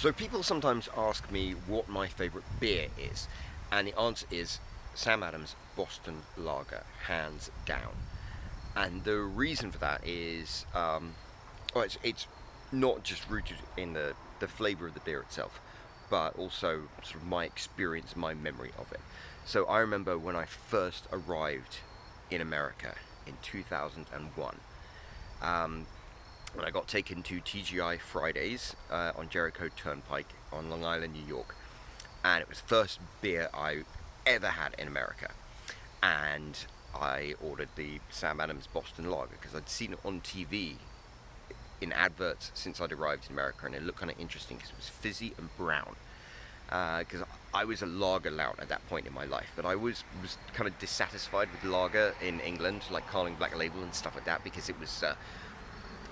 So people sometimes ask me what my favourite beer is, and the answer is Sam Adams Boston Lager, hands down. And the reason for that is, well, it's not just rooted in the flavour of the beer itself, but also sort of my experience, my memory of it. So I remember when I first arrived in America in 2001. Um, when I got taken to TGI Fridays on Jericho Turnpike on Long Island, New York, and it was the first beer I ever had in America. And I ordered the Sam Adams Boston Lager because I'd seen it on TV in adverts since I'd arrived in America, and it looked kind of interesting because it was fizzy and brown. Because I was a lager lout at that point in my life, but I was kind of dissatisfied with lager in England, like Carling Black Label and stuff like that, because it was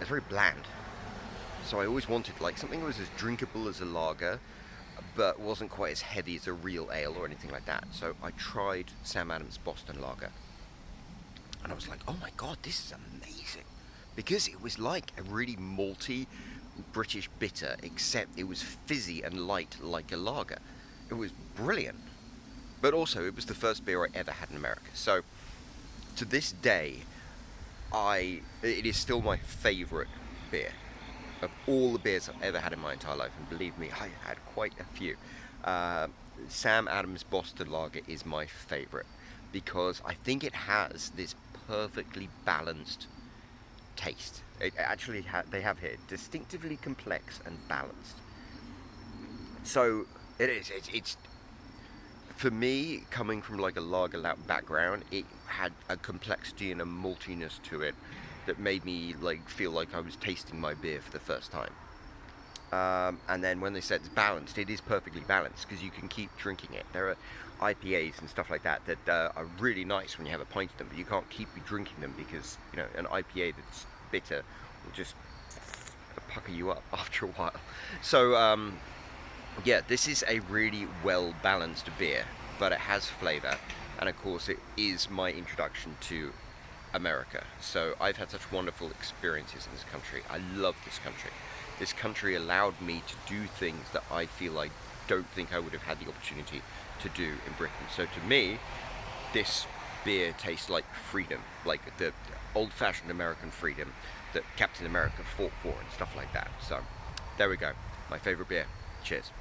very bland. So I always wanted like something that was as drinkable as a lager, but wasn't quite as heavy as a real ale or anything like that. So I tried Sam Adams Boston Lager, and I was like, oh my god, this is amazing. Because it was like a really malty British bitter, except it was fizzy and light like a lager. It was brilliant. But also, it was the first beer I ever had in America. So to this day, it is still my favourite beer of all the beers I've ever had in my entire life. And believe me, I had quite a few. Uh, Sam Adams Boston Lager is my favourite because I think it has this perfectly balanced taste. It actually they have here distinctively complex and balanced. So it is. It's for me, coming from like a lager lout background, it had a complexity and a maltiness to it that made me like feel like I was tasting my beer for the first time. And then when they said it's balanced, it is perfectly balanced because you can keep drinking it. There are IPAs and stuff like that that are really nice when you have a pint of them, but you can't keep drinking them because an IPA that's bitter will just pucker you up after a while. So yeah, this is a really well balanced beer, but it has flavour, and of course it is my introduction to America. So I've had such wonderful experiences in this country. I love this country. This country allowed me to do things that I feel I don't think I would have had the opportunity to do in Britain. So to me, this beer tastes like freedom, like the old-fashioned American freedom that Captain America fought for and stuff like that. So there we go. My favourite beer. Cheers.